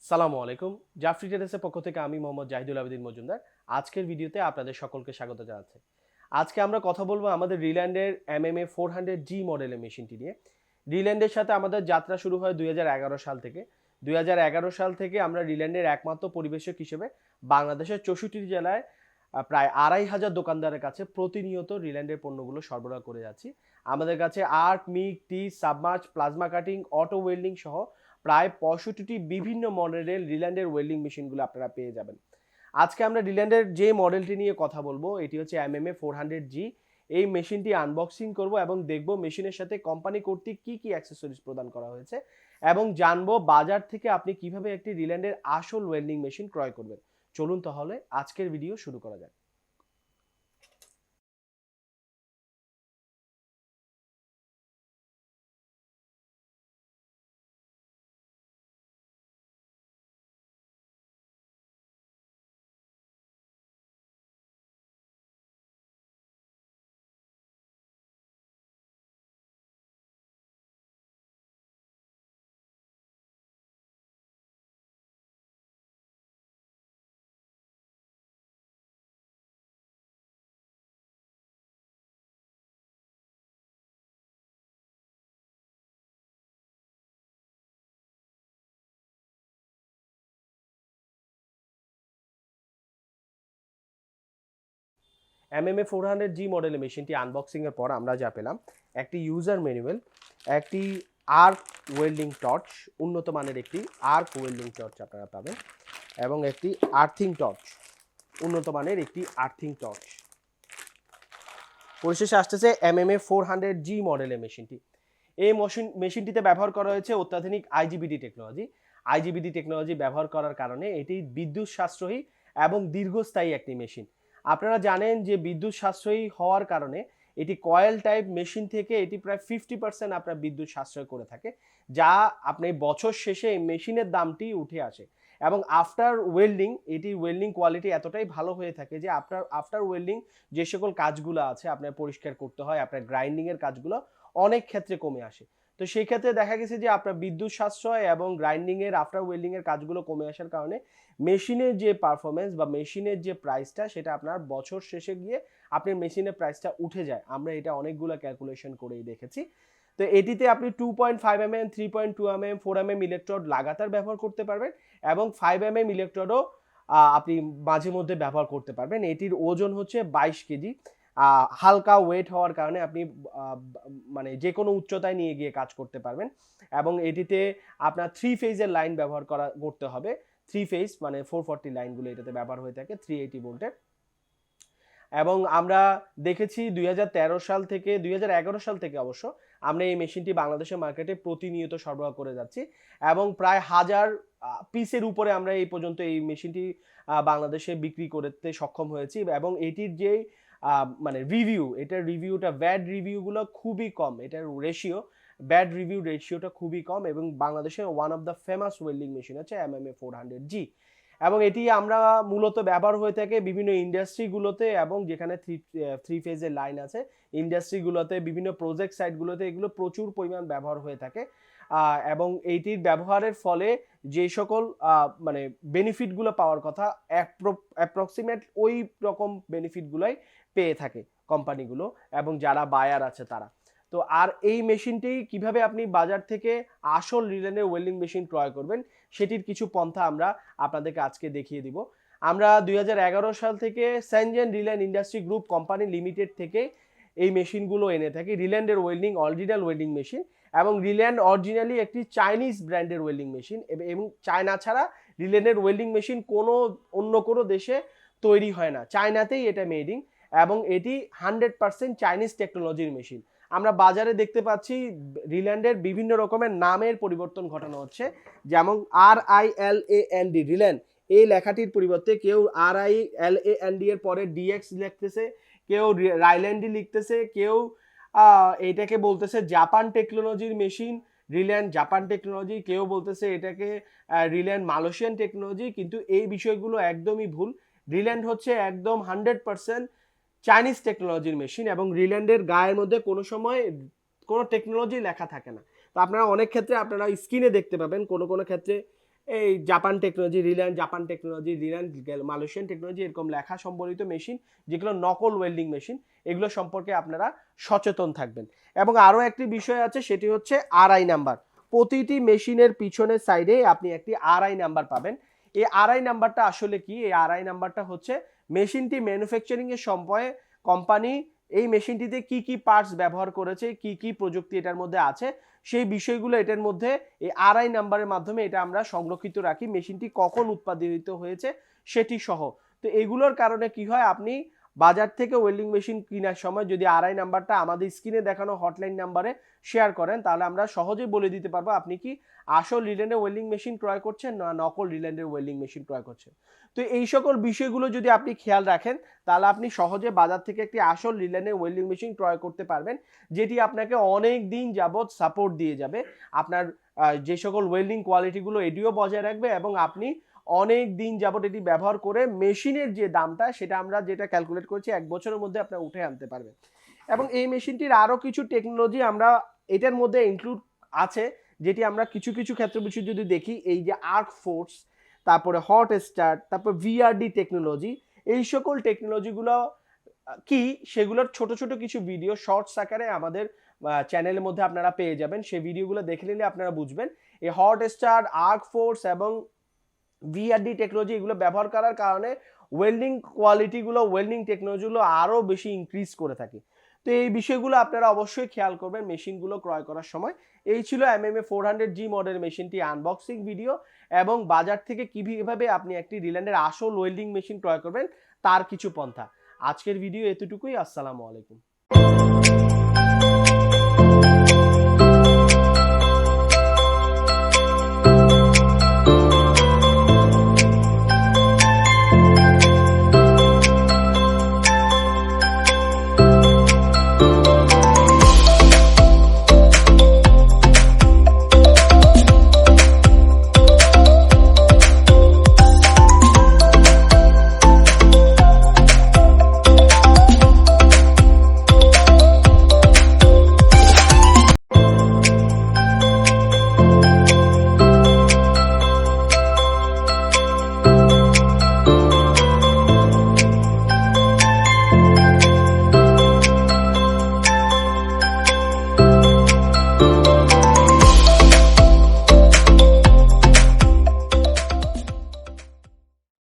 সালামু আলাইকুম। জাফরি ট্রেডার্সের পক্ষ থেকে আমি মোহাম্মদ জাহিদুল আবেদিন মজুমদার। আজকের ভিডিওতে আপনাদের সকলকে স্বাগত জানাচ্ছি। আজকে আমরা কথা বলবো আমাদের রিল্যান্ডের MMA 400G মডেলের মেশিনটি নিয়ে। রিল্যান্ডের সাথে আমাদের যাত্রা শুরু হয় 2011 সাল থেকে। 2011 সাল থেকে আমরা রিল্যান্ডের একমাত্র পরিবেশক হিসেবে বাংলাদেশের 64 জেলায় প্রায় 2500 দোকানদারের কাছে প্রতিনিয়ত রিল্যান্ডের পণ্যগুলো সরবরাহ করে যাচ্ছি। আমাদের কাছে আর্ক, মিগ, টি, সাবমার্চ, প্লাজমা কাটিং, অটো ওয়েল্ডিং সহ প্রায় 65টি বিভিন্ন মডেলের রিল্যান্ডের ওয়েল্ডিং মেশিনগুলো আপনারা পেয়ে যাবেন। আজকে আমরা রিল্যান্ডের যে মডেলটি নিয়ে কথা বলবো এটি হচ্ছে MMA 400G। এই মেশিনটি আনবক্সিং করব এবং দেখব মেশিনের সাথে কোম্পানি কর্তৃক কি কি অ্যাক্সেসরিজ প্রদান করা হয়েছে এবং জানবো বাজার থেকে আপনি কিভাবে একটি রিল্যান্ডের আসল ওয়েল্ডিং মেশিন ক্রয় করবেন। চলুন তাহলে আজকের ভিডিও শুরু করা যাক। MMA 400G মডেলের মেশিনটি আনবক্সিং এর পর আমরা যা পেলাম একটি ইউজার ম্যানুয়াল, একটি আর্ক ওয়েল্ডিং টর্চ, উন্নত মানের একটি আর্ক ওয়েল্ডিং টর্চ আপনারা পাবেন এবং একটি আর্থিং টর্চ, উন্নত মানের একটি আর্থিং টর্চ। পরিশেষে আসতেছে MMA 400G মডেলের মেশিনটি। এই মেশিনটিতে ব্যবহার করা হয়েছে অত্যাধুনিক IGBT টেকনোলজি। IGBT টেকনোলজি ব্যবহার করার কারণে এটি বিদ্যুৎ সাশ্রয়ী এবং দীর্ঘস্থায়ী একটি মেশিন। আপনারা জানেন যে বিদ্যুৎ সাশ্রয়ী হওয়ার কারণে এটি কয়েল টাইপ মেশিন থেকে এটি প্রায় 50% আপনার বিদ্যুৎ সাশ্রয় করে থাকে, যা আপনি বছর শেষে এই মেশিনের দামটি উঠে আসে। এবং আফটার ওয়েল্ডিং এটির ওয়েল্ডিং কোয়ালিটি এতটাই ভালো হয়ে থাকে যে আফটার ওয়েল্ডিং যে সকল কাজগুলো আছে আপনার পরিষ্কার করতে হয়, আপনার গ্রাইন্ডিংয়ের কাজগুলো অনেক ক্ষেত্রে কমে আসে। তো সেই ক্ষেত্রে দেখা গেছে যে আপনার বিদ্যুৎ সাশ্রয় এবং গ্রাইন্ডিংয়ের আফটার ওয়েল্ডিংয়ের কাজগুলো কমে আসার কারণে মেশিনের যে পারফরমেন্স বা মেশিনের যে প্রাইসটা সেটা আপনার বছর শেষে গিয়ে আপনার মেশিনের প্রাইসটা উঠে যায়। আমরা এটা অনেকগুলো ক্যালকুলেশন করেই দেখেছি। তো এটিতে আপনি 2.5 mm, 3.2 mm, 4 mm ইলেকট্রোড লাগাতার ব্যবহার করতে পারবেন এবং 5 mm ইলেকট্রোডও আপনি মাঝে মধ্যে ব্যবহার করতে পারবেন। এটির ওজন হচ্ছে 22 কেজি। হালকা ওয়েট হওয়ার কারণে আপনি মানে যে কোনো উচ্চতায় নিয়ে গিয়ে কাজ করতে পারবেন এবং এটিতে আপনার 3 ফেজের লাইন ব্যবহার করতে হবে। 3 ফেজ মানে 440 লাইনগুলো এটাতে ব্যবহার হয়ে থাকে 380 ভোল্টের। এবং আমরা দেখেছি 2013 সাল থেকে 2011 সাল থেকে অবশ্য আমরা এই মেশিনটি বাংলাদেশের মার্কেটে প্রতিনিয়ত সরবরাহ করে যাচ্ছি এবং প্রায় 1000 পিসের উপরে আমরা এই পর্যন্ত এই মেশিনটি বাংলাদেশে বিক্রি করতে সক্ষম হয়েছি এবং এটির যে মানে এটার রিভিউটা ব্যাড রিভিউগুলো খুবই কম, এটার রেশিও ব্যাড রিভিউ রেশিওটা খুবই কম এবং বাংলাদেশের one of the famous welding machine হচ্ছে MMA 400G এবং এটি আমরা মূলত ব্যবহার হয়ে থাকে বিভিন্ন ইন্ডাস্ট্রিগুলোতে এবং যেখানে থ্রি ফেজের লাইন আছে ইন্ডাস্ট্রিগুলোতে, বিভিন্ন প্রজেক্ট সাইটগুলোতে এগুলো প্রচুর পরিমাণ ব্যবহার হয়ে থাকে এবং এইটির ব্যবহারের ফলে যে সকল মানে বেনিফিটগুলো পাওয়ার কথা অ্যাপ্রক্সিমেট ওই রকম বেনিফিটগুলোই পেয়ে থাকে কোম্পানিগুলো এবং যারা বায়ার আছে তারা। তো আর এই মেশিনটি কিভাবে আপনি বাজার থেকে আসল রিল্যান্ডের ওয়েল্ডিং মেশিন ক্রয় করবেন সেটির কিছু পন্থা আমরা আপনাদেরকে আজকে দেখিয়ে দিব। আমরা 2011 সাল থেকে Shenzhen Riland industry group company limited থেকে এই মেশিনগুলো এনে থাকি। রিল্যান্ডের ওয়েল্ডিং অরিজিনাল ওয়েল্ডিং মেশিন এবং রিল্যান্ড অরিজিনালি একটি চাইনিজ ব্র্যান্ডের ওয়েল্ডিং মেশিন এবং চায়না ছাড়া রিল্যান্ডের ওয়েল্ডিং মেশিন অন্য কোনো দেশে তৈরি হয় না, চায়নাতেই এটা মেডিং এবং এটি 100% চাইনিজ টেকনোলজির মেশিন। আমরা বাজারে দেখতে পাচ্ছি রিল্যান্ডের বিভিন্ন রকমের নামের পরিবর্তন ঘটানো হচ্ছে, যেমন RILAND রিল্যান্ড এই লেখাটির পরিবর্তে কেউ RILAND এর পরে DX লিখতেছে, কেউ রাইল্যান্ডি লিখতেছে, কেউ এটাকে বলতেছে জাপান টেকনোলজির মেশিন, রিল্যান্ড জাপান টেকনোলজি, কেউ বলতেছে এটাকে রিল্যান্ড মালয়েশিয়ান টেকনোলজি, কিন্তু এই বিষয়গুলো একদমই ভুল। রিল্যান্ড হচ্ছে একদম 100% চাইনিজ টেকনোলজির মেশিন এবং রিল্যান্ডের গায়ের মধ্যে কোনো সময় কোনো টেকনোলজি লেখা থাকে না। তো আপনারা অনেক ক্ষেত্রে আপনারা স্ক্রিনে দেখতে পাবেন কোনো ক্ষেত্রে এই Japan technology, Riland Japan technology, Riland Malaysian technology এরকম লেখা সম্বলিত মেশিন যেগুলো নকল ওয়েল্ডিং মেশিন, এগুলো সম্পর্কে আপনারা সচেতন থাকবেন। এবং আরও একটি বিষয় আছে, সেটি হচ্ছে RI নাম্বার। প্রতিটি মেশিনের পিছনের সাইডে আপনি একটি RI নাম্বার পাবেন। এই RI নাম্বারটা আসলে কি? এই RI নাম্বারটা হচ্ছে মেশিনটি ম্যানুফ্যাকচারিং এর সময় কোম্পানি এই মেশিনটিতে কি কি পার্টস ব্যবহার করেছে, কি কি প্রযুক্তি এটার মধ্যে আছে, সেই বিষয়গুলো এটার মধ্যে এই RI নাম্বারের মাধ্যমে এটা আমরা সংরক্ষিত রাখি, মেশিনটি কখন উৎপাদিত হয়েছে সেটি সহ। তো এগুলোর কারণে কি হয়, আপনি বাজার থেকে ওয়েল্ডিং মেশিন কেনার সময় যদি RI নাম্বারটা আমাদের স্ক্রিনে দেখানো হটলাইন নাম্বারে শেয়ার করেন, তাহলে আমরা সহজেই বলে দিতে পারবো আপনি কি আসল রিল্যান্ডের ওয়েল্ডিং মেশিন ক্রয় করছেন না নকল রিল্যান্ডের ওয়েল্ডিং মেশিন ক্রয় করছেন। তো এই সকল বিষয়গুলো যদি আপনি খেয়াল রাখেন, তাহলে আপনি সহজে বাজার থেকে একটি আসল রিল্যান্ডের ওয়েল্ডিং মেশিন ক্রয় করতে পারবেন, যেটি আপনাকে অনেক দিন যাবত সাপোর্ট দিয়ে যাবে। আপনার যে সকল ওয়েল্ডিং কোয়ালিটিগুলো এটিও বজায় রাখবে, এবং আপনি অনেক দিন যাবত এটি ব্যবহার করে মেশিনের যে দামটা সেটা আমরা যেটা ক্যালকুলেট করেছি 1 বছরের মধ্যে আপনার উঠে আনতে পারবেন। এবং এই মেশিনটির আরও কিছু টেকনোলজি আমরা এটার মধ্যে ইনক্লুড আছে, যেটি আমরা কিছু কিছু ক্ষেত্র বিষয় যদি দেখি, এই যে আর্ক ফোর্স, তারপরে হট স্টার্ট, তারপর VRD টেকনোলজি, এই সকল টেকনোলজিগুলো কি সেগুলোর ছোট ছোট কিছু ভিডিও শর্টস আকারে আমাদের চ্যানেলের মধ্যে আপনারা পেয়ে যাবেন। সেই ভিডিওগুলো দেখে নিলে আপনারা বুঝবেন এই হট স্টার্ট, আর্ক ফোর্স এবং VRD টেকনোলজি এগুলো ব্যবহার করার কারণে ওয়েল্ডিং কোয়ালিটিগুলো, ওয়েল্ডিং টেকনোলজিগুলো আরও বেশি ইনক্রিজ করে থাকে। তো এই বিষয়গুলো আপনারা অবশ্যই খেয়াল করবেন মেশিনগুলো ক্রয় করার সময়। এই ছিল MMA 400G মডেল মেশিনটি আনবক্সিং ভিডিও, এবং বাজার থেকে কীভাবে আপনি একটি রিল্যান্ডের আসল ওয়েল্ডিং মেশিন ক্রয় করবেন তার কিছু পন্থা। আজকের ভিডিও এতটুকুই। আসসালামু আলাইকুম।